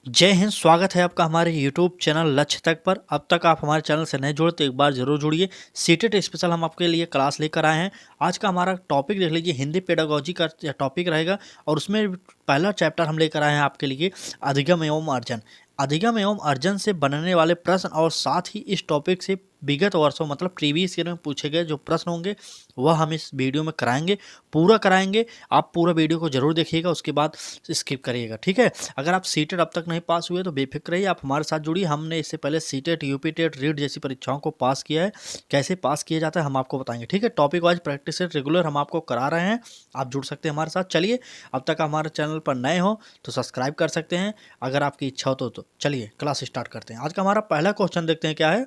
जय हिंद। स्वागत है आपका हमारे YouTube चैनल लक्ष्य तक पर। अब तक आप हमारे चैनल से नहीं जुड़े तो एक बार जरूर जुड़िए। सीटेट स्पेशल हम आपके लिए क्लास लेकर आए हैं। आज का हमारा टॉपिक देख लीजिए, हिंदी पेडागोजी का टॉपिक रहेगा और उसमें पहला चैप्टर हम लेकर आए हैं आपके लिए अधिगम एवं अर्जन। अधिगम एवं अर्जन से बनने वाले प्रश्न और साथ ही इस टॉपिक से विगत वर्षों मतलब प्रीवियस ईयर में पूछे गए जो प्रश्न होंगे वह हम इस वीडियो में कराएंगे, पूरा कराएंगे। आप पूरा वीडियो को जरूर देखिएगा, उसके बाद स्किप करिएगा, ठीक है। अगर आप सीटेट अब तक नहीं पास हुए तो बेफिक्र रहिए, आप हमारे साथ जुड़िए। हमने इससे पहले सीटेट, यूपीटेट, रीट जैसी परीक्षाओं को पास किया है। कैसे पास किया जाता है हम आपको बताएंगे, ठीक है। Topic wise practice set regular हम आपको करा रहे हैं, आप जुड़ सकते हैं हमारे साथ। चलिए, अब तक हमारे चैनल पर नए हो तो सब्सक्राइब कर सकते हैं, अगर आपकी इच्छा हो तो चलिए क्लास स्टार्ट करते हैं। आज का हमारा पहला क्वेश्चन देखते हैं क्या है।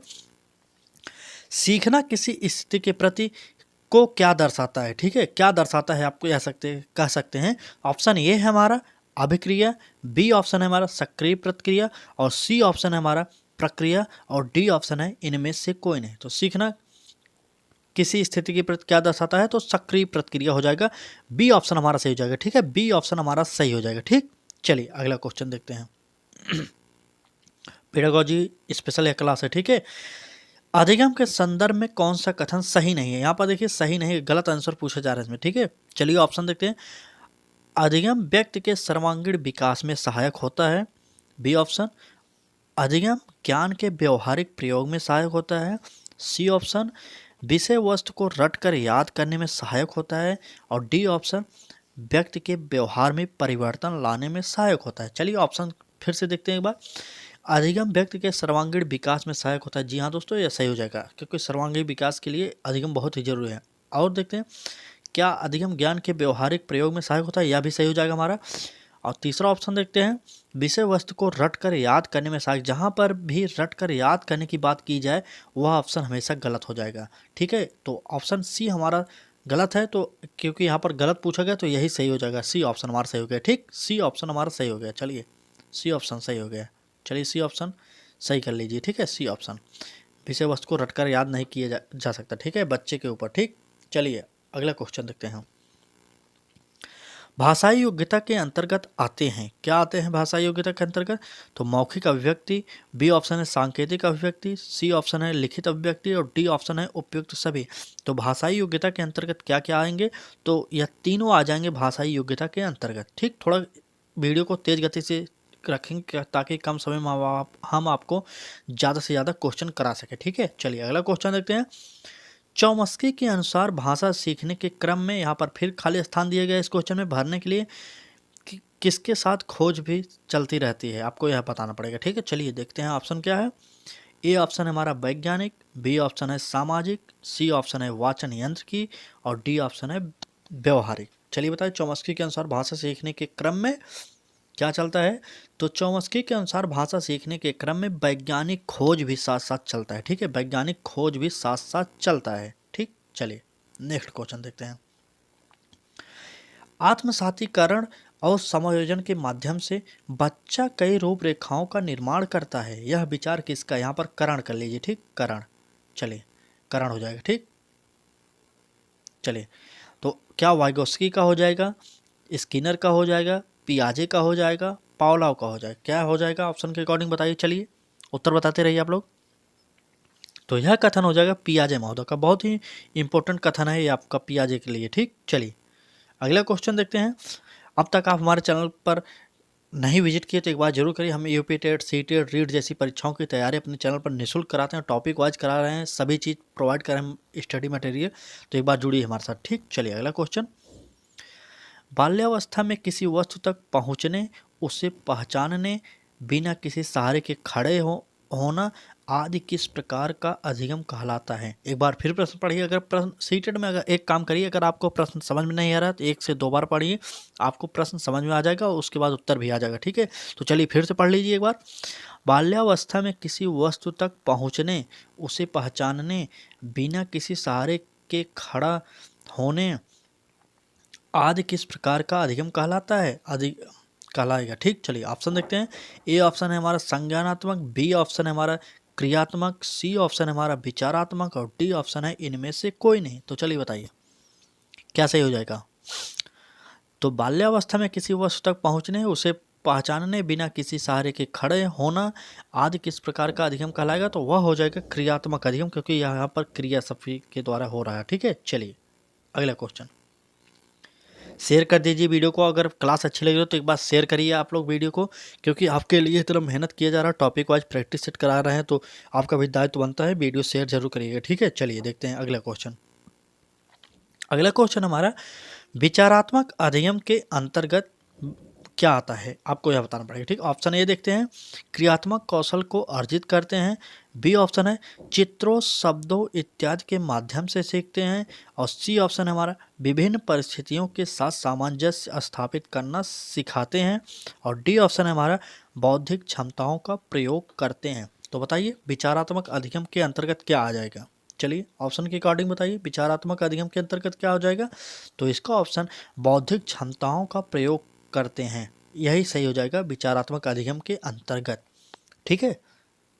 सीखना किसी स्थिति के प्रति को क्या दर्शाता है, ठीक है। क्या दर्शाता है आपको कह सकते हैं। ऑप्शन ए है हमारा अभिक्रिया, बी ऑप्शन है हमारा सक्रिय प्रतिक्रिया और सी ऑप्शन है हमारा प्रक्रिया और डी ऑप्शन है इनमें से कोई नहीं। तो सीखना किसी स्थिति के प्रति क्या दर्शाता है तो सक्रिय प्रतिक्रिया हो जाएगा। बी ऑप्शन हमारा सही हो जाएगा, ठीक है। बी ऑप्शन हमारा सही हो जाएगा, ठीक। चलिए अगला क्वेश्चन देखते हैं। पेडागोजी स्पेशल है क्लास है, ठीक है। अधिगम के संदर्भ में कौन सा कथन सही नहीं है। यहाँ पर देखिए सही नहीं, गलत आंसर पूछा जा रहा है इसमें, ठीक है। चलिए ऑप्शन देखते हैं। अधिगम व्यक्ति के सर्वांगीण विकास में सहायक होता है, बी ऑप्शन। अधिगम ज्ञान के व्यवहारिक प्रयोग में सहायक होता है, सी ऑप्शन। विषय वस्तु को रट कर याद करने में सहायक होता है और डी ऑप्शन व्यक्ति के व्यवहार में परिवर्तन लाने में सहायक होता है। चलिए ऑप्शन फिर से देखते हैं एक बार। अधिगम व्यक्ति के सर्वांगीण विकास में सहायक होता है, जी हाँ दोस्तों ये सही हो जाएगा, क्योंकि सर्वांगीण विकास के लिए अधिगम बहुत ही जरूरी है। और देखते हैं क्या अधिगम ज्ञान के व्यवहारिक प्रयोग में सहायक होता है, यह भी सही हो जाएगा हमारा। और तीसरा ऑप्शन देखते हैं। विषय वस्तु को रट कर याद करने में सहायक, जहाँ पर भी रट कर याद करने की बात की जाए वह ऑप्शन हमेशा गलत हो जाएगा, ठीक है। तो ऑप्शन सी हमारा गलत है, तो क्योंकि यहाँ पर गलत पूछा गया तो यही सही हो जाएगा। सी ऑप्शन हमारा सही हो गया, ठीक। सी ऑप्शन हमारा सही हो गया। चलिए सी ऑप्शन सही हो गया। चलिए सी ऑप्शन सही कर लीजिए, ठीक है। सी ऑप्शन विषय वस्तु को रटकर याद नहीं किया जा सकता, ठीक है, बच्चे के ऊपर, ठीक। चलिए अगला क्वेश्चन देखते हैं हम। भाषाई योग्यता के अंतर्गत आते हैं, क्या आते हैं भाषाई योग्यता के अंतर्गत तो मौखिक अभिव्यक्ति, बी ऑप्शन है सांकेतिक अभिव्यक्ति, सी ऑप्शन है लिखित अभिव्यक्ति और डी ऑप्शन है उपयुक्त सभी। तो भाषाई योग्यता के अंतर्गत क्या क्या आएंगे तो यह तीनों आ जाएंगे भाषाई योग्यता के अंतर्गत, ठीक। थोड़ा वीडियो को तेज गति से रखेंगे ताकि कम समय में हम आपको ज़्यादा से ज़्यादा क्वेश्चन करा सके, ठीक है। चलिए अगला क्वेश्चन देखते हैं। चौमस्की के अनुसार भाषा सीखने के क्रम में, यहाँ पर फिर खाली स्थान दिए गए इस क्वेश्चन में भरने के लिए किसके साथ खोज भी चलती रहती है, आपको यह बताना पड़ेगा, ठीक है। चलिए देखते हैं ऑप्शन क्या है। ए ऑप्शन है हमारा वैज्ञानिक, बी ऑप्शन है सामाजिक, सी ऑप्शन है वाचन यंत्र की और डी ऑप्शन है व्यवहारिक। चलिए बताइए चौमस्की के अनुसार भाषा सीखने के क्रम में क्या चलता है तो चौमस्की के अनुसार भाषा सीखने के क्रम में वैज्ञानिक खोज भी साथ साथ चलता है, ठीक है। वैज्ञानिक खोज भी साथ साथ चलता है, ठीक। चलिए नेक्स्ट क्वेश्चन देखते हैं। आत्मसातीकरण और समायोजन के माध्यम से बच्चा कई रूपरेखाओं का निर्माण करता है, यह विचार किसका। यहाँ पर करण कर लीजिए, ठीक, करण। चलिए करण हो जाएगा, ठीक। चलिए तो क्या वाइगोस्की का हो जाएगा, स्किनर का हो जाएगा, पियाजे का हो जाएगा, पावलोव का हो जाएगा, क्या हो जाएगा ऑप्शन के अकॉर्डिंग बताइए। चलिए उत्तर बताते रहिए आप लोग। तो यह कथन हो जाएगा पियाजे महोदय का, बहुत ही इंपॉर्टेंट कथन है ये आपका पियाजे के लिए, ठीक। चलिए अगला क्वेश्चन देखते हैं। अब तक आप हमारे चैनल पर नहीं विजिट किए तो एक बार जरूर करिए। हम UP TET, C TET, REET जैसी परीक्षाओं की तैयारी अपने चैनल पर निःशुल्क कराते हैं, टॉपिक वाइज करा रहे हैं, सभी चीज़ प्रोवाइड कर रहे हैं स्टडी मटेरियल, तो एक बार जुड़िए हमारे साथ, ठीक। चलिए अगला क्वेश्चन। बाल्यावस्था में किसी वस्तु तक पहुंचने, उसे पहचानने, बिना किसी सहारे के खड़े होना आदि किस प्रकार का अधिगम कहलाता है। एक बार फिर प्रश्न पढ़िए। अगर प्रश्न सीटेड में, अगर एक काम करिए, अगर आपको प्रश्न समझ में नहीं आ रहा तो 1 से 2 बार पढ़िए, आपको प्रश्न समझ में आ जाएगा और उसके बाद उत्तर भी आ जाएगा, ठीक है। तो चलिए फिर से पढ़ लीजिए एक बार। बाल्यावस्था में किसी वस्तु तक पहुँचने, उसे पहचानने, बिना किसी सहारे के खड़ा होने आदि किस प्रकार का अधिगम कहलाता है, कहलाएगा, ठीक। चलिए ऑप्शन देखते हैं। ए ऑप्शन है हमारा संज्ञानात्मक, बी ऑप्शन है हमारा क्रियात्मक, सी ऑप्शन है हमारा विचारात्मक और डी ऑप्शन है इनमें से कोई नहीं। तो चलिए बताइए क्या सही हो जाएगा। तो बाल्यावस्था में किसी वस्तु तक पहुंचने, उसे पहचानने बिना किसी सहारे के खड़े होना आदि किस प्रकार का अधिगम कहलाएगा? तो वह हो जाएगा क्रियात्मक अधिगम, क्योंकि यहाँ पर क्रिया सभी के द्वारा हो रहा है। ठीक है, चलिए अगला क्वेश्चन। शेयर कर दीजिए वीडियो को, अगर क्लास अच्छी लगी हो तो एक बार शेयर करिए आप लोग वीडियो को, क्योंकि आपके लिए इतना मेहनत किया जा रहा है, टॉपिक वाइज प्रैक्टिस सेट करा रहे हैं, तो आपका भी दायित्व बनता है वीडियो शेयर जरूर करिएगा। ठीक है, चलिए देखते हैं अगला क्वेश्चन। अगला क्वेश्चन हमारा, विचारात्मक अधिगम के अंतर्गत क्या आता है, आपको यह बताना पड़ेगा। ठीक, ऑप्शन ए देखते हैं, क्रियात्मक कौशल को अर्जित करते हैं। बी ऑप्शन है, चित्रों शब्दों इत्यादि के माध्यम से सीखते हैं। और सी ऑप्शन है हमारा, विभिन्न परिस्थितियों के साथ सामंजस्य स्थापित करना सिखाते हैं। और डी ऑप्शन है हमारा, बौद्धिक क्षमताओं का प्रयोग करते हैं। तो बताइए विचारात्मक अधिगम के अंतर्गत क्या आ जाएगा? चलिए ऑप्शन के अकॉर्डिंग बताइए विचारात्मक अधिगम के अंतर्गत क्या हो जाएगा? तो इसका ऑप्शन बौद्धिक क्षमताओं का प्रयोग करते हैं, यही सही हो जाएगा विचारात्मक अधिगम के अंतर्गत। ठीक है,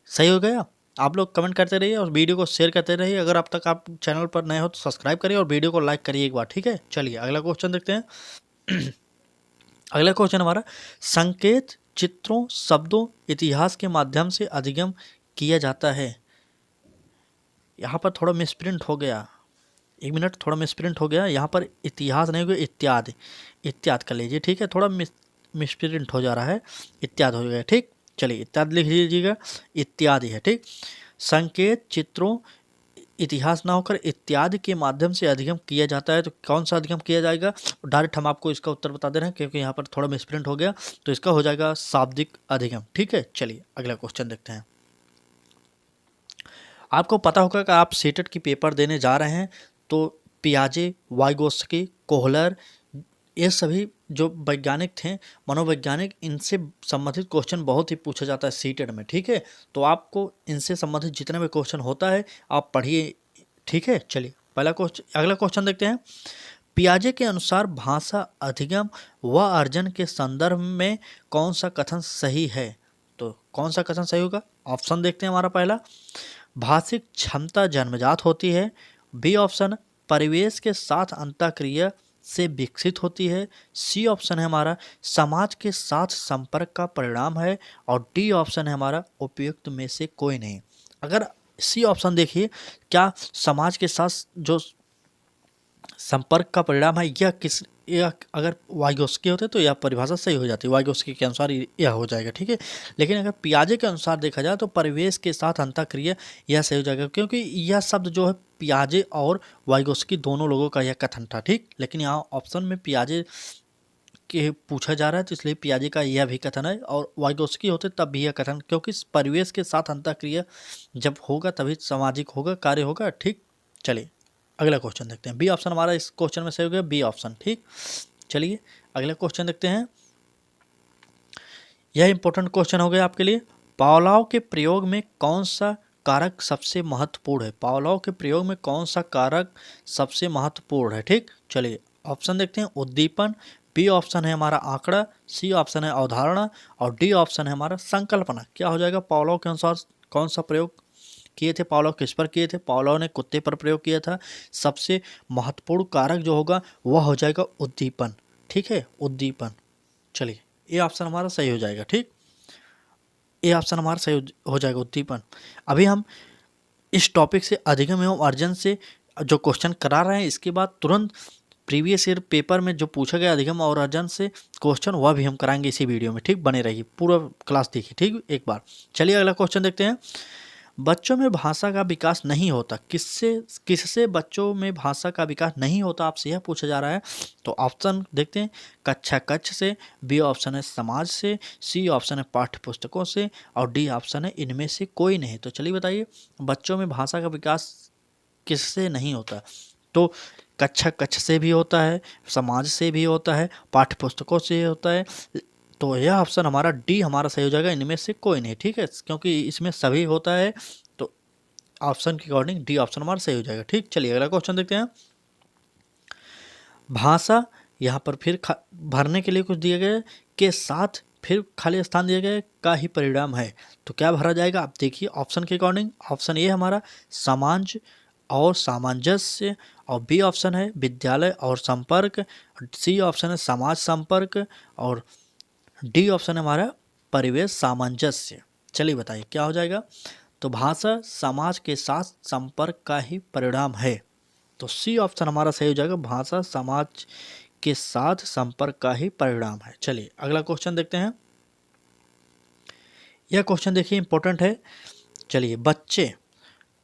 सही हो गया। आप लोग कमेंट करते रहिए और वीडियो को शेयर करते रहिए। अगर अब तक आप चैनल पर नए हो तो सब्सक्राइब करिए और वीडियो को लाइक करिए एक बार। ठीक है, चलिए अगला क्वेश्चन देखते हैं। अगला क्वेश्चन हमारा, संकेत चित्रों शब्दों इतिहास के माध्यम से अधिगम किया जाता है। यहाँ पर थोड़ा मिसप्रिंट हो गया, एक मिनट, थोड़ा मिसप्रिंट हो गया। यहाँ पर इतिहास नहीं होगा, इत्यादि, इत्यादि कर लीजिए। ठीक है, थोड़ा मिसप्रिंट हो जा रहा है, इत्यादि हो गया। ठीक, चलिए इत्यादि लिख लीजिएगा, इत्यादि है। ठीक, संकेत चित्रों इतिहास ना होकर इत्यादि के माध्यम से अधिगम किया जाता है। तो कौन सा अधिगम किया जाएगा? डायरेक्ट हम आपको इसका उत्तर बता दे रहे हैं, क्योंकि यहाँ पर थोड़ा मिसप्रिंट हो गया, तो इसका हो जाएगा शाब्दिक अधिगम। ठीक है, चलिए अगला क्वेश्चन देखते हैं। आपको पता होगा कि आप सीटेट की पेपर देने जा रहे हैं, तो पियाजे, वाइगोत्स्की, कोहलर, ये सभी जो वैज्ञानिक थे, मनोवैज्ञानिक, इनसे संबंधित क्वेश्चन बहुत ही पूछा जाता है सीटेट में। ठीक है, तो आपको इनसे संबंधित जितने भी क्वेश्चन होता है आप पढ़िए। ठीक है, चलिए पहला क्वेश्चन, अगला क्वेश्चन देखते हैं। पियाजे के अनुसार भाषा अधिगम व अर्जन के संदर्भ में कौन सा कथन सही है? तो कौन सा कथन सही होगा? ऑप्शन देखते हैं। हमारा पहला, भाषिक क्षमता जन्मजात होती है। बी ऑप्शन, परिवेश के साथ अंतःक्रिया से विकसित होती है। सी ऑप्शन है हमारा, समाज के साथ संपर्क का परिणाम है। और डी ऑप्शन है हमारा, उपयुक्त में से कोई नहीं। अगर सी ऑप्शन देखिए, क्या समाज के साथ जो संपर्क का परिणाम है, यह अगर वाइगोत्स्की होते तो यह परिभाषा सही हो जाती, वाइगोत्स्की के अनुसार यह हो जाएगा। ठीक है, लेकिन अगर पियाजे के अनुसार देखा जाए तो परिवेश के साथ अंतःक्रिया यह सही हो जाएगा, क्योंकि यह शब्द जो है पियाजे और वाइगोत्स्की दोनों लोगों का यह कथन था। ठीक, लेकिन यहाँ ऑप्शन में पियाजे के पूछा जा रहा है, तो इसलिए पियाजे का यह भी कथन है, और वाइगोत्स्की होते तब भी यह कथन, क्योंकि परिवेश के साथ अंतःक्रिया जब होगा तभी सामाजिक होगा, कार्य होगा। ठीक, चलिए अगला क्वेश्चन देखते हैं। बी ऑप्शन हमारा इस क्वेश्चन में सही हो गया, बी ऑप्शन। ठीक, चलिए अगला क्वेश्चन देखते हैं। यह इंपॉर्टेंट क्वेश्चन हो गया आपके लिए। पावलोव के प्रयोग में कौन सा कारक सबसे महत्वपूर्ण है? पावलोव के प्रयोग में कौन सा कारक सबसे महत्वपूर्ण है? ठीक, चलिए ऑप्शन देखते हैं। उद्दीपन, बी ऑप्शन है हमारा आंकड़ा, सी ऑप्शन है अवधारणा, और डी ऑप्शन है हमारा संकल्पना। क्या हो जाएगा? पावलोव के अनुसार कौन सा प्रयोग किए थे? पावलोव किस पर किए थे? पावलोव ने कुत्ते पर प्रयोग किया था। सबसे महत्वपूर्ण कारक जो होगा वह हो जाएगा उद्दीपन। ठीक है, उद्दीपन। चलिए ये ऑप्शन हमारा सही हो जाएगा। ठीक, ये ऑप्शन हमारा सही हो जाएगा, उद्दीपन। अभी हम इस टॉपिक से अधिगम एवं अर्जन से जो क्वेश्चन करा रहे हैं, इसके बाद तुरंत प्रीवियस ईयर पेपर में जो पूछा गया अधिगम और अर्जन से क्वेश्चन, वह भी हम कराएंगे इसी वीडियो में। ठीक, बने रहिए, पूरा क्लास देखिए। ठीक, एक बार चलिए अगला क्वेश्चन देखते हैं। बच्चों में भाषा का विकास नहीं होता, किससे बच्चों में भाषा का विकास नहीं होता, आपसे यह पूछा जा रहा है। तो ऑप्शन देखते हैं। कक्षा कक्ष से, बी ऑप्शन है समाज से, सी ऑप्शन है पाठ्य पुस्तकों से, और डी ऑप्शन है इनमें से कोई नहीं। तो चलिए बताइए बच्चों में भाषा का विकास किससे नहीं होता? तो कक्षा कक्ष से भी होता है, समाज से भी होता है, पाठ्य पुस्तकों से होता है। तो यह ऑप्शन हमारा डी हमारा सही हो जाएगा, इनमें से कोई नहीं। ठीक है, क्योंकि इसमें सभी होता है, तो ऑप्शन के अकॉर्डिंग डी ऑप्शन हमारा सही हो जाएगा। ठीक, चलिए अगला क्वेश्चन देखते हैं। भाषा, यहाँ पर फिर भरने के लिए कुछ दिया गया के साथ फिर खाली स्थान दिया गया का ही परिणाम है। तो क्या भरा जाएगा? आप देखिए ऑप्शन के अकॉर्डिंग। ऑप्शन ए हमारा समाज और सामंजस्य, और बी ऑप्शन है विद्यालय और संपर्क, सी ऑप्शन है समाज संपर्क, और डी ऑप्शन है हमारा परिवेश सामंजस्य। चलिए बताइए क्या हो जाएगा। तो भाषा समाज के साथ संपर्क का ही परिणाम है। तो सी ऑप्शन हमारा सही हो जाएगा, भाषा समाज के साथ संपर्क का ही परिणाम है। चलिए अगला क्वेश्चन देखते हैं। यह क्वेश्चन देखिए इंपॉर्टेंट है। चलिए बच्चे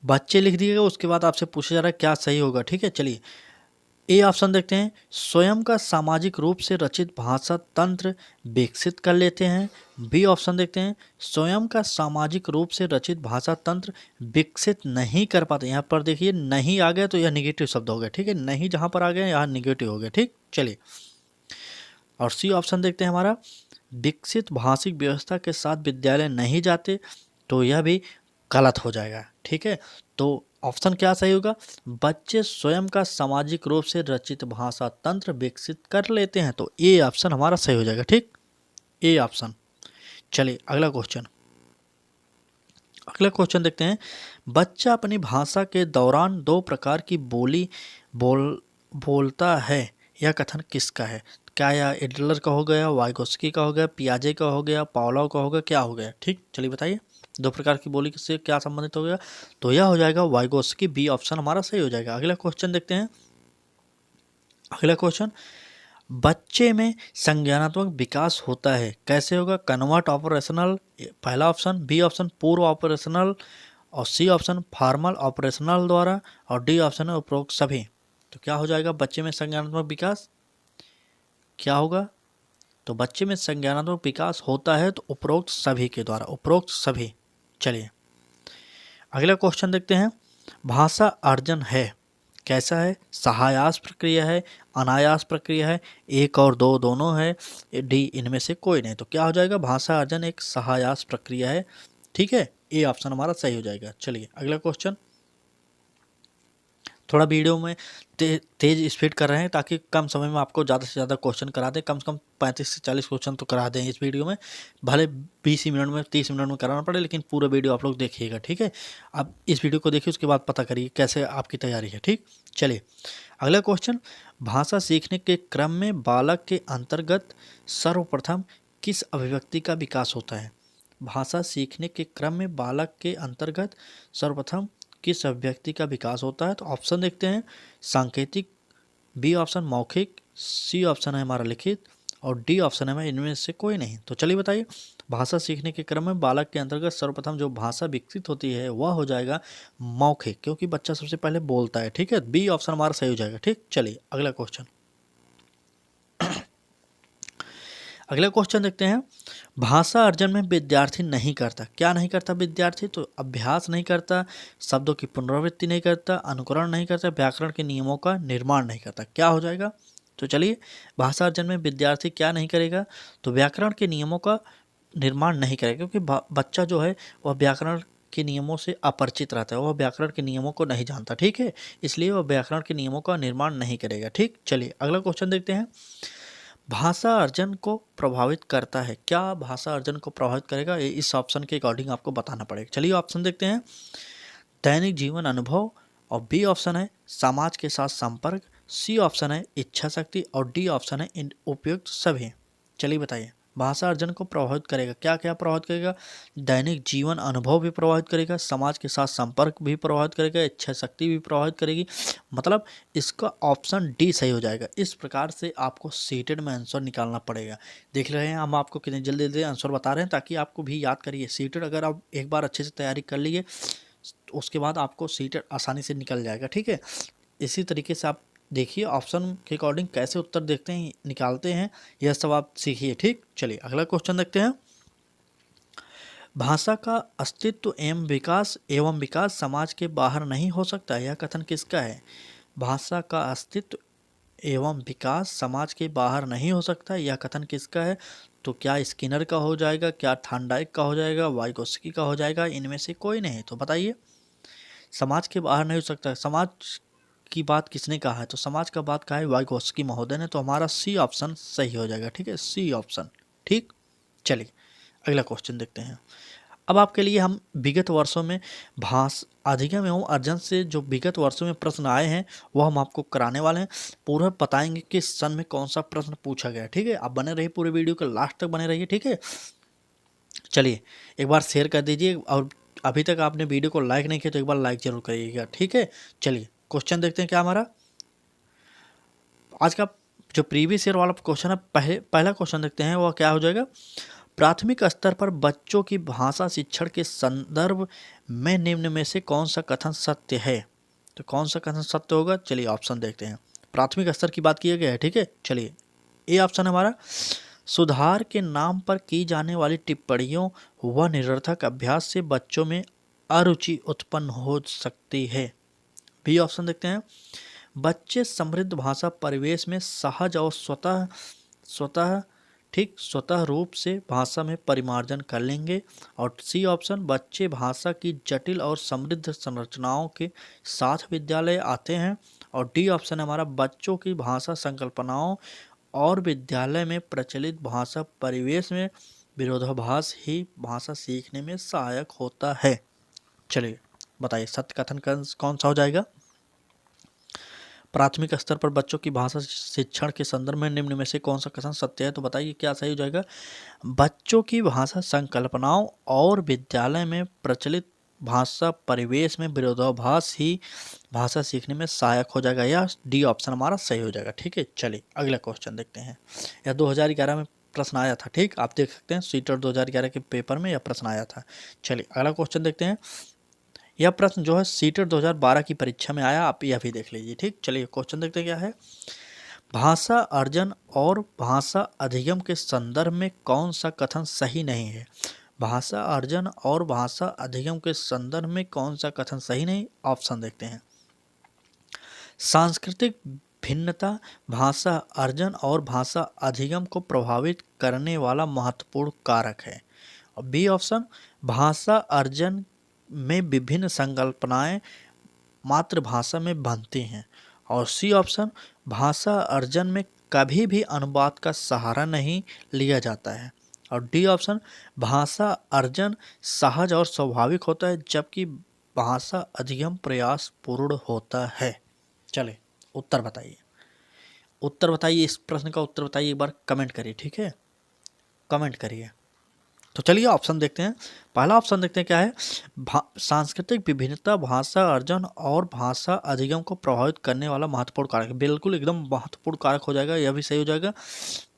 बच्चे लिख दिएगा, उसके बाद आपसे पूछा जा रहा है क्या सही होगा। ठीक है, चलिए ए ऑप्शन देखते हैं। स्वयं का सामाजिक रूप से रचित भाषा तंत्र विकसित कर लेते हैं। बी ऑप्शन देखते हैं। स्वयं का सामाजिक रूप से रचित भाषा तंत्र विकसित नहीं कर पाते। यहाँ पर देखिए नहीं आ गया तो यह निगेटिव शब्द हो गया। ठीक है, नहीं जहाँ पर आ गया यहाँ निगेटिव हो गया। ठीक, चलिए और सी ऑप्शन देखते हैं हमारा, विकसित भाषिक व्यवस्था के साथ विद्यालय नहीं जाते, तो यह भी गलत हो जाएगा। ठीक है, तो ऑप्शन क्या सही होगा, बच्चे स्वयं का सामाजिक रूप से रचित भाषा तंत्र विकसित कर लेते हैं। तो ए ऑप्शन हमारा सही हो जाएगा। ठीक, ए ऑप्शन। चलिए अगला क्वेश्चन देखते हैं। बच्चा अपनी भाषा के दौरान दो प्रकार की बोलता है, यह कथन किसका है। क्या यह एडलर का हो गया, वाइगोस्की का हो गया, पियाजे का हो गया, पावलोव का हो गया, क्या हो गया। ठीक, चलिए बताइए दो प्रकार की बोली से क्या संबंधित हो गया। तो यह हो जाएगा वाइगोस्की, बी ऑप्शन हमारा सही हो जाएगा। अगला क्वेश्चन देखते हैं। अगला क्वेश्चन, बच्चे में संज्ञानात्मक विकास होता है, कैसे होगा। कन्वर्ट ऑपरेशनल पहला ऑप्शन, बी ऑप्शन पूर्व ऑपरेशनल, और सी ऑप्शन फॉर्मल ऑपरेशनल द्वारा, और डी ऑप्शन है उपरोक्त सभी। तो क्या हो जाएगा, बच्चे में संज्ञानात्मक विकास क्या होगा। तो बच्चे में संज्ञानात्मक विकास होता है तो उपरोक्त सभी के द्वारा, उपरोक्त सभी। चलिए अगला क्वेश्चन देखते हैं। भाषा अर्जन है, कैसा है, सहायास प्रक्रिया है, अनायास प्रक्रिया है, एक और दो दोनों है, डी इनमें से कोई नहीं। तो क्या हो जाएगा, भाषा अर्जन एक सहायास प्रक्रिया है। ठीक है, ए ऑप्शन हमारा सही हो जाएगा। चलिए अगला क्वेश्चन, थोड़ा वीडियो में तेज स्पीड कर रहे हैं ताकि कम समय में आपको ज़्यादा से ज़्यादा क्वेश्चन करा दें। कम से कम 35 से 40 क्वेश्चन तो करा दें इस वीडियो में, भले 20 ही मिनट में 30 मिनट में कराना पड़े, लेकिन पूरा वीडियो आप लोग देखिएगा। ठीक है, आप इस वीडियो को देखिए, उसके बाद पता करिए कैसे आपकी तैयारी है। ठीक, चलिए अगला क्वेश्चन, भाषा सीखने के क्रम में बालक के अंतर्गत सर्वप्रथम किस अभिव्यक्ति का विकास होता है। भाषा सीखने के क्रम में बालक के अंतर्गत सर्वप्रथम किस अभिव्यक्ति का विकास होता है। तो ऑप्शन देखते हैं, सांकेतिक, बी ऑप्शन मौखिक, सी ऑप्शन है हमारा लिखित, और डी ऑप्शन है हमारा इनमें से कोई नहीं। तो चलिए बताइए, भाषा सीखने के क्रम में बालक के अंतर्गत सर्वप्रथम जो भाषा विकसित होती है वह हो जाएगा मौखिक, क्योंकि बच्चा सबसे पहले बोलता है। ठीक है, बी ऑप्शन हमारा सही हो जाएगा। ठीक, चलिए अगला क्वेश्चन देखते हैं। भाषा अर्जन में विद्यार्थी नहीं करता, क्या नहीं करता विद्यार्थी। तो अभ्यास नहीं करता, शब्दों की पुनरावृत्ति नहीं करता, अनुकरण नहीं करता, व्याकरण के नियमों का निर्माण नहीं करता। क्या हो जाएगा, तो चलिए भाषा अर्जन में विद्यार्थी क्या नहीं करेगा, तो व्याकरण के नियमों का निर्माण नहीं करेगा, क्योंकि बच्चा जो है वह व्याकरण के नियमों से अपरिचित रहता है, वह व्याकरण के नियमों को नहीं जानता। ठीक है, इसलिए वह व्याकरण के नियमों का निर्माण नहीं करेगा। ठीक, चलिए अगला क्वेश्चन देखते हैं। भाषा अर्जन को प्रभावित करता है, क्या भाषा अर्जन को प्रभावित करेगा, ये इस ऑप्शन के अकॉर्डिंग आपको बताना पड़ेगा। चलिए ऑप्शन देखते हैं। दैनिक जीवन अनुभव, और बी ऑप्शन है समाज के साथ संपर्क, सी ऑप्शन है इच्छा शक्ति, और डी ऑप्शन है इन उपयुक्त सभी। चलिए बताइए, भाषा अर्जन को प्रभावित करेगा, क्या क्या प्रभावित करेगा। दैनिक जीवन अनुभव भी प्रभावित करेगा, समाज के साथ संपर्क भी प्रभावित करेगा, इच्छा शक्ति भी प्रभावित करेगी। मतलब इसका ऑप्शन डी सही हो जाएगा। इस प्रकार से आपको सीटेड में आंसर निकालना पड़ेगा। देख रहे हैं हम आपको कितने जल्दी जल्दी आंसर बता रहे हैं, ताकि आपको भी याद करिए। सीटेड अगर आप एक बार अच्छे से तैयारी कर लिए, उसके बाद आपको सीटेड आसानी से निकल जाएगा। ठीक है, इसी तरीके से आप देखिए ऑप्शन के अकॉर्डिंग कैसे उत्तर देखते हैं, निकालते हैं, यह सब आप सीखिए। ठीक, चलिए अगला क्वेश्चन देखते हैं। भाषा का अस्तित्व एवं विकास समाज के बाहर नहीं हो सकता, यह कथन किसका है। भाषा का अस्तित्व एवं विकास समाज के बाहर नहीं हो सकता, यह कथन किसका है। तो क्या स्किनर का हो जाएगा, क्या थॉर्नडाइक का हो जाएगा, वाइगोस्की का हो जाएगा, इनमें से कोई नहीं। तो बताइए, समाज के बाहर नहीं हो सकता, समाज की बात किसने कहा है। तो समाज का बात कहा है वाइगोस्की महोदय ने। तो हमारा सी ऑप्शन सही हो जाएगा। ठीक है, सी ऑप्शन। ठीक, चलिए अगला क्वेश्चन देखते हैं। अब आपके लिए हम विगत वर्षों में भाषा अधिगम एवं अर्जन से जो विगत वर्षों में प्रश्न आए हैं वो हम आपको कराने वाले हैं। पूरा बताएंगे कि सन में कौन सा प्रश्न पूछा गया है। ठीक है, आप बने रहिए, पूरे वीडियो के लास्ट तक बने रहिए। ठीक है, चलिए एक बार शेयर कर दीजिए, और अभी तक आपने वीडियो को लाइक नहीं किया तो एक बार लाइक जरूर करिएगा। ठीक है, चलिए क्वेश्चन देखते हैं क्या हमारा आज का जो प्रीवियस ईयर वाला क्वेश्चन है। पहला क्वेश्चन देखते हैं, वह क्या हो जाएगा। प्राथमिक स्तर पर बच्चों की भाषा शिक्षण के संदर्भ में निम्न में से कौन सा कथन सत्य है। तो कौन सा कथन सत्य होगा, चलिए ऑप्शन देखते हैं। प्राथमिक स्तर की बात की गई है। ठीक है, चलिए ए ऑप्शन है हमारा, सुधार के नाम पर की जाने वाली टिप्पणियों व निरर्थक अभ्यास से बच्चों में अरुचि उत्पन्न हो सकती है। बी ऑप्शन देखते हैं, बच्चे समृद्ध भाषा परिवेश में सहज और स्वतः रूप से भाषा में परिमार्जन कर लेंगे। और सी ऑप्शन, बच्चे भाषा की जटिल और समृद्ध संरचनाओं के साथ विद्यालय आते हैं। और डी ऑप्शन हमारा, बच्चों की भाषा संकल्पनाओं और विद्यालय में प्रचलित भाषा परिवेश में विरोधाभास ही भाषा सीखने में सहायक होता है। चलिए बताइए सत्य कथन कौन सा हो जाएगा। प्राथमिक स्तर पर बच्चों की भाषा शिक्षण के संदर्भ में निम्न में से कौन सा कथन सत्य है। तो बताइए क्या सही हो जाएगा। बच्चों की भाषा संकल्पनाओं और विद्यालय में प्रचलित भाषा परिवेश में विरोधाभास ही भाषा सीखने में सहायक हो जाएगा, या डी ऑप्शन हमारा सही हो जाएगा। ठीक है, चलिए अगला क्वेश्चन देखते हैं। यह 2011 में प्रश्न आया था। ठीक, आप देख सकते हैं सीटेट 2011 के पेपर में यह प्रश्न आया था। चलिए अगला क्वेश्चन देखते हैं। यह प्रश्न जो है सीटेट 2012 की परीक्षा में आया, आप यह भी देख लीजिए। ठीक, चलिए क्वेश्चन देखते हैं क्या है। भाषा अर्जन और भाषा अधिगम के संदर्भ में कौन सा कथन सही नहीं है। भाषा अर्जन और भाषा अधिगम के संदर्भ में कौन सा कथन सही नहीं। ऑप्शन देखते हैं। सांस्कृतिक भिन्नता भाषा अर्जन और भाषा अधिगम को प्रभावित करने वाला महत्वपूर्ण कारक है। और बी ऑप्शन, भाषा अर्जन में विभिन्न संकल्पनाएं मातृभाषा में बनती हैं। और सी ऑप्शन, भाषा अर्जन में कभी भी अनुवाद का सहारा नहीं लिया जाता है। और डी ऑप्शन, भाषा अर्जन सहज और स्वाभाविक होता है जबकि भाषा अधिगम प्रयास पूर्ण होता है। चले उत्तर बताइए, उत्तर बताइए, इस प्रश्न का उत्तर बताइए, एक बार कमेंट करिए। ठीक है, कमेंट करिए। तो चलिए ऑप्शन देखते हैं। पहला ऑप्शन देखते हैं क्या है। सांस्कृतिक विभिन्नता भाषा अर्जन और भाषा अधिगम को प्रभावित करने वाला महत्वपूर्ण कारक, बिल्कुल एकदम महत्वपूर्ण कारक हो जाएगा, यह भी सही हो जाएगा।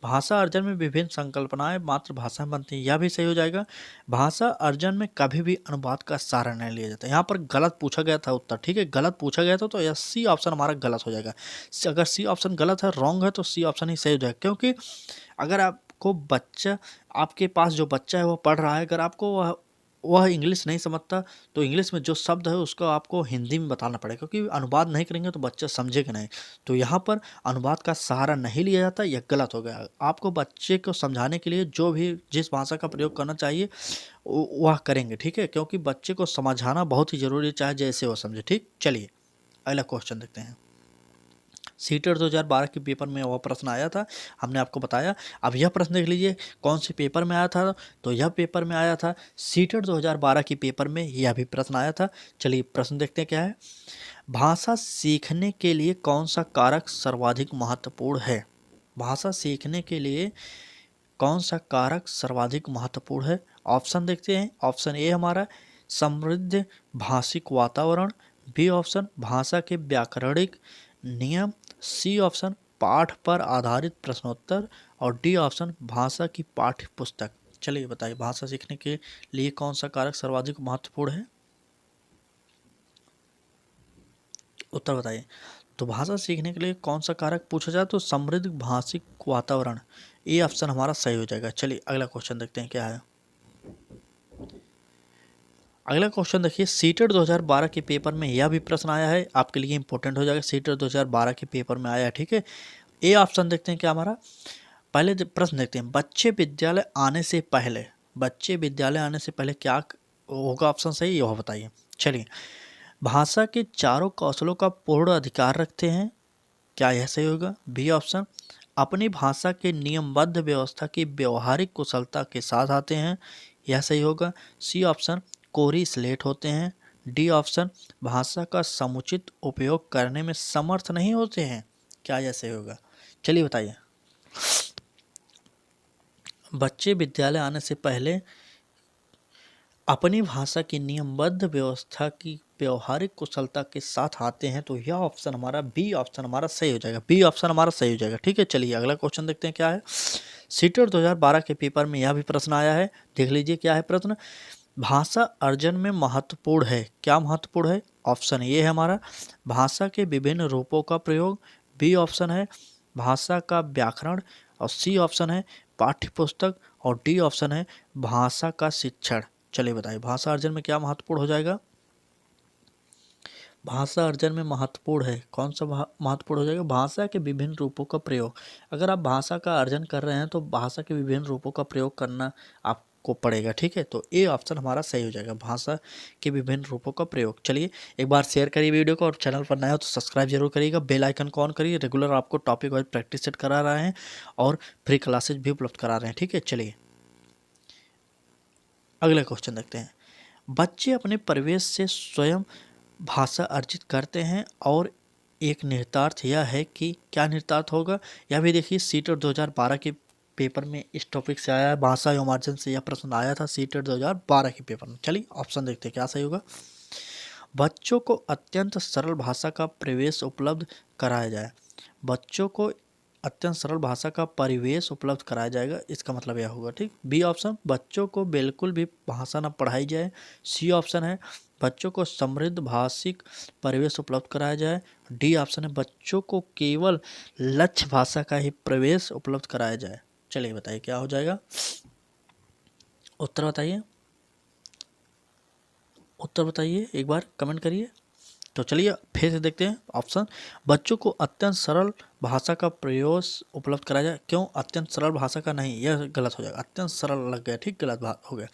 भाषा अर्जन में विभिन्न संकल्पनाएं मातृभाषा में बनती हैं, यह भी सही हो जाएगा। भाषा अर्जन में कभी भी अनुवाद का सहारा नहीं लिया जाता। यहाँ पर गलत पूछा गया था उत्तर। ठीक है, गलत पूछा गया था तो यह सी ऑप्शन हमारा गलत हो जाएगा। अगर सी ऑप्शन गलत है, रॉन्ग है, तो सी ऑप्शन ही सही हो जाएगा। क्योंकि अगर आपको बच्चा, आपके पास जो बच्चा है वो पढ़ रहा है, अगर आपको वह इंग्लिश नहीं समझता तो इंग्लिश में जो शब्द है उसको आपको हिंदी में बताना पड़ेगा, क्योंकि अनुवाद नहीं करेंगे तो बच्चा समझेगा नहीं। तो यहाँ पर अनुवाद का सहारा नहीं लिया जाता, यह गलत हो गया। आपको बच्चे को समझाने के लिए जो भी जिस भाषा का प्रयोग करना चाहिए वह करेंगे। ठीक है, क्योंकि बच्चे को समझाना बहुत ही ज़रूरी है, चाहे जैसे वो समझे। ठीक, चलिए अगला क्वेश्चन देखते हैं। सीटेट 2012 के पेपर में वह प्रश्न आया था, हमने आपको बताया। अब यह प्रश्न देख लीजिए कौन से पेपर में आया था। तो यह पेपर में आया था सीटेट 2012 के पेपर में, यह भी प्रश्न आया था। चलिए प्रश्न देखते हैं क्या है। भाषा सीखने के लिए कौन सा कारक सर्वाधिक महत्वपूर्ण है। भाषा सीखने के लिए कौन सा कारक सर्वाधिक महत्वपूर्ण है। ऑप्शन देखते हैं। ऑप्शन ए हमारा, समृद्ध भाषिक वातावरण। बी ऑप्शन, भाषा के व्याकरणिक नियम। सी ऑप्शन, पाठ पर आधारित प्रश्नोत्तर। और डी ऑप्शन, भाषा की पाठ्य पुस्तक। चलिए बताइए भाषा सीखने के लिए कौन सा कारक सर्वाधिक महत्वपूर्ण है। उत्तर बताइए। तो भाषा सीखने के लिए कौन सा कारक पूछा जाए तो समृद्ध भाषिक वातावरण, ये ऑप्शन हमारा सही हो जाएगा। चलिए अगला क्वेश्चन देखते हैं क्या है। अगला क्वेश्चन देखिए, सीटेट 2012 के पेपर में यह भी प्रश्न आया है, आपके लिए इंपॉर्टेंट हो जाएगा। सीटेट 2012 के पेपर में आया है। ठीक है, ए ऑप्शन देखते हैं क्या हमारा। पहले प्रश्न देखते हैं, बच्चे विद्यालय आने से पहले, बच्चे विद्यालय आने से पहले क्या होगा। ऑप्शन सही यह बताइए। चलिए, भाषा के चारों कौशलों का पूर्ण अधिकार रखते हैं, क्या यह सही होगा। बी ऑप्शन, अपनी भाषा के नियमबद्ध व्यवस्था की व्यवहारिक कुशलता के साथ आते हैं, यह सही होगा। सी ऑप्शन कोरी स्लेट होते हैं। डी ऑप्शन भाषा का समुचित उपयोग करने में समर्थ नहीं होते हैं। क्या यह सही होगा? चलिए बताइए। बच्चे विद्यालय आने से पहले अपनी भाषा की नियमबद्ध व्यवस्था की व्यवहारिक कुशलता के साथ आते हैं, तो यह ऑप्शन हमारा बी ऑप्शन हमारा सही हो जाएगा। बी ऑप्शन हमारा सही हो जाएगा। ठीक है, चलिए अगला क्वेश्चन देखते हैं क्या है। सीटेट 2012 के पेपर में यह भी प्रश्न आया है, देख लीजिए क्या है प्रश्न। भाषा अर्जन में महत्वपूर्ण है, क्या महत्वपूर्ण है? ऑप्शन ए है हमारा भाषा के विभिन्न रूपों का प्रयोग, बी ऑप्शन है भाषा का व्याकरण, और सी ऑप्शन है पाठ्य पुस्तक, और डी ऑप्शन है भाषा का शिक्षण। चलिए बताइए भाषा अर्जन में क्या महत्वपूर्ण हो जाएगा? भाषा अर्जन में महत्वपूर्ण है, कौन सा महत्वपूर्ण हो जाएगा? भाषा के विभिन्न रूपों का प्रयोग। अगर आप भाषा का अर्जन कर रहे हैं तो भाषा के विभिन्न रूपों का प्रयोग करना आपको पड़ेगा। ठीक है, तो ए ऑप्शन हमारा सही हो जाएगा, भाषा के विभिन्न रूपों का प्रयोग। चलिए एक बार शेयर करिए वीडियो को, और चैनल पर नया हो तो सब्सक्राइब जरूर करिएगा, बेल आइकन को ऑन करिए। रेगुलर आपको टॉपिक वाइज प्रैक्टिस सेट करा रहे हैं और फ्री क्लासेज भी उपलब्ध करा रहे हैं। ठीक है, चलिए अगला क्वेश्चन देखते हैं। बच्चे अपने परिवेश से स्वयं भाषा अर्जित करते हैं, और एक निहितार्थ यह है कि क्या निहितार्थ होगा? यह भी देखिए सीटेट 2012 के पेपर में इस टॉपिक से आया है, भाषा एवं अर्जन से यह प्रश्न आया था सीटेट 2012 के पेपर में। चलिए ऑप्शन देखते हैं क्या सही होगा। बच्चों को अत्यंत सरल भाषा का प्रवेश उपलब्ध कराया जाए। बच्चों को अत्यंत सरल भाषा का परिवेश उपलब्ध कराया जाएगा, इसका मतलब यह होगा। ठीक, बी ऑप्शन बच्चों को बिल्कुल भी भाषा न पढ़ाई जाए। सी ऑप्शन है बच्चों को समृद्ध भाषिक परिवेश उपलब्ध कराया जाए। डी ऑप्शन है बच्चों को केवल लक्ष्य भाषा का ही प्रवेश उपलब्ध कराया जाए। चलिए बताइए क्या हो जाएगा, उत्तर बताइए, उत्तर बताइए, एक बार कमेंट करिए। तो चलिए फिर से देखते हैं ऑप्शन। बच्चों को अत्यंत सरल भाषा का प्रयोग उपलब्ध कराया जाए। क्यों अत्यंत सरल भाषा का नहीं, यह गलत हो जाएगा, अत्यंत सरल लग गया। ठीक, गलत बात हो गया।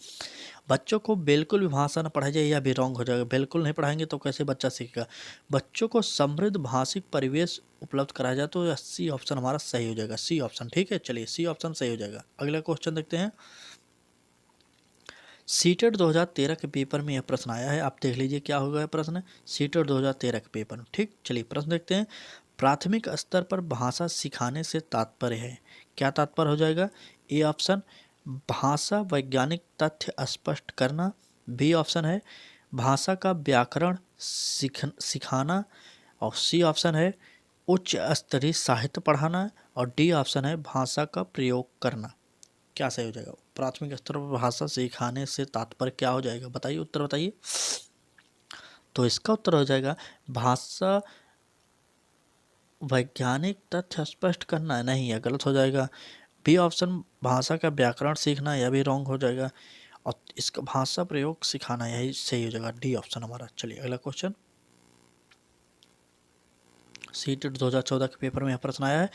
बच्चों को बिल्कुल भी भाषा न पढ़ाई जाए, यह भी रॉन्ग हो जाएगा। बिल्कुल नहीं पढ़ाएंगे तो कैसे बच्चा सीखेगा? बच्चों को समृद्ध भाषिक परिवेश उपलब्ध कराया जाए, तो सी ऑप्शन हमारा सही हो जाएगा, सी ऑप्शन। ठीक है, चलिए सी ऑप्शन सही हो जाएगा। अगला क्वेश्चन देखते हैं। सीटेट 2013 के पेपर में यह प्रश्न आया है, आप देख लीजिए क्या होगा प्रश्न सीटेट 2013 के पेपर में। ठीक, चलिए प्रश्न देखते हैं। प्राथमिक स्तर पर भाषा सिखाने से तात्पर्य है, क्या तात्पर्य हो जाएगा? ए ऑप्शन भाषा वैज्ञानिक तथ्य स्पष्ट करना, बी ऑप्शन है भाषा का व्याकरण सिखाना, और सी ऑप्शन है उच्च स्तरीय साहित्य पढ़ाना, और डी ऑप्शन है भाषा का प्रयोग करना। क्या सही हो जाएगा? प्राथमिक स्तर पर भाषा सिखाने से तात्पर्य क्या हो जाएगा? बताइए, उत्तर बताइए। तो इसका उत्तर हो जाएगा भाषा वैज्ञानिक तथ्य स्पष्ट करना। नहीं, यह गलत हो जाएगा। बी ऑप्शन भाषा का व्याकरण सीखना, यह भी रॉन्ग हो जाएगा। और इसका भाषा प्रयोग सिखाना, यही सही हो जाएगा, डी ऑप्शन हमारा। चलिए अगला क्वेश्चन। सीटेट 2014 के पेपर में यह प्रश्न आया है,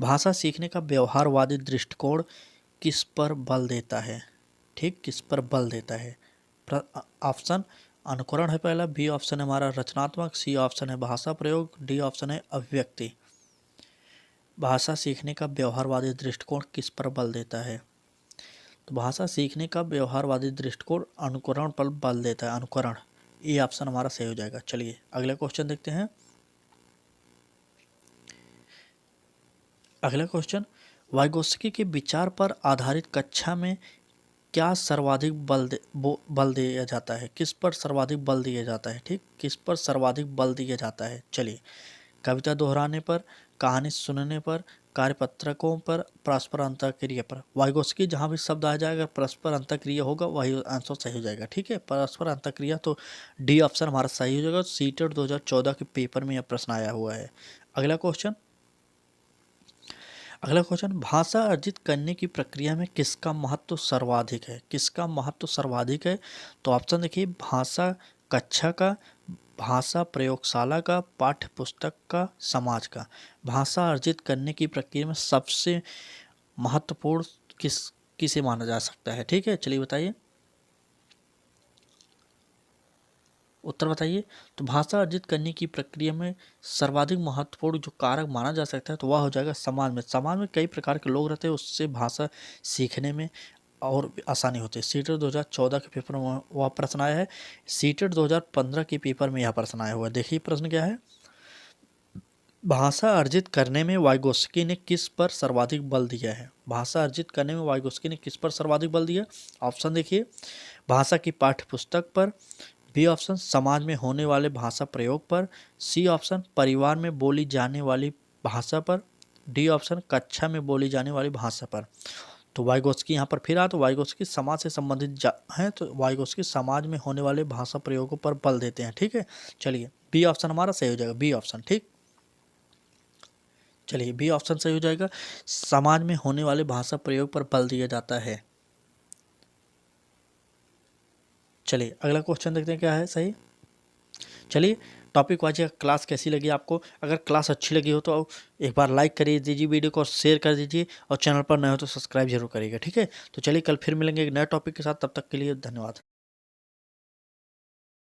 भाषा सीखने का व्यवहारवादी दृष्टिकोण किस पर बल देता है? ठीक, किस पर बल देता है? ऑप्शन अनुकरण है पहला, बी ऑप्शन है हमारा रचनात्मक, सी ऑप्शन है भाषा प्रयोग, डी ऑप्शन है अभिव्यक्ति। भाषा सीखने का व्यवहारवादी दृष्टिकोण किस पर बल देता है? तो भाषा सीखने का व्यवहारवादी दृष्टिकोण अनुकरण पर बल देता है, अनुकरण। ये ऑप्शन हमारा सही हो जाएगा। चलिए अगला क्वेश्चन देखते हैं। अगला क्वेश्चन, वाइगोत्स्की के विचार पर आधारित कक्षा में क्या सर्वाधिक बल दिया जाता है? किस पर सर्वाधिक बल दिया जाता है? ठीक, किस पर सर्वाधिक बल दिया जाता है? चलिए कविता दोहराने पर, कहानी सुनने पर, कार्यपत्रकों पर, परस्पर अंतःक्रिया पर। वाइगोत्स्की जहाँ भी शब्द आ जाएगा परस्पर अंतःक्रिया होगा, वही आंसर सही हो जाएगा। ठीक है, परस्पर अंतःक्रिया, तो डी ऑप्शन हमारा सही हो जाएगा। सीटेट 2014 के पेपर में यह प्रश्न आया हुआ है। अगला क्वेश्चन, भाषा अर्जित करने की प्रक्रिया में किसका महत्व सर्वाधिक है? किसका महत्व सर्वाधिक है? तो ऑप्शन देखिए, भाषा कक्षा का, भाषा प्रयोगशाला का, पाठ्य पुस्तक का, समाज का। भाषा अर्जित करने की प्रक्रिया में सबसे महत्वपूर्ण किसे माना जा सकता है? ठीक है, चलिए बताइए, उत्तर बताइए। तो भाषा अर्जित करने की प्रक्रिया में सर्वाधिक महत्वपूर्ण जो कारक माना जा सकता है, तो वह हो जाएगा समाज में। समाज में कई प्रकार के लोग रहते हैं, उससे भाषा सीखने में और भी आसानी होती है। सीटेट 2014 के पेपर में वह प्रश्न आया है, सीटेट 2015 के पेपर में यह प्रश्न आया हुआ है। देखिए प्रश्न क्या है, भाषा अर्जित करने में वाइगोत्स्की ने किस पर सर्वाधिक बल दिया है। भाषा अर्जित करने में वाइगोत्स्की ने किस पर सर्वाधिक बल दिया। ऑप्शन देखिए, भाषा की पाठ्य पुस्तक पर, बी ऑप्शन समाज में होने वाले भाषा प्रयोग पर, सी ऑप्शन परिवार में बोली जाने वाली भाषा पर, डी ऑप्शन कक्षा में बोली जाने वाली भाषा पर। तो वाइगोत्स्की यहाँ पर फिर आ, तो वाइगोत्स्की समाज से संबंधित हैं, तो वाइगोत्स्की समाज में होने वाले भाषा प्रयोगों पर बल देते हैं। ठीक है, चलिए बी ऑप्शन हमारा सही हो जाएगा, बी ऑप्शन। ठीक, चलिए बी ऑप्शन सही हो जाएगा, समाज में होने वाले भाषा प्रयोग पर बल दिया जाता है। चलिए अगला क्वेश्चन देखते हैं क्या है सही। चलिए टॉपिक वाइज क्लास कैसी लगी आपको, अगर क्लास अच्छी लगी हो तो एक बार लाइक कर दीजिए वीडियो को और शेयर कर दीजिए, और चैनल पर नए हो तो सब्सक्राइब जरूर करिएगा। ठीक है, तो चलिए कल फिर मिलेंगे एक नए टॉपिक के साथ, तब तक के लिए धन्यवाद।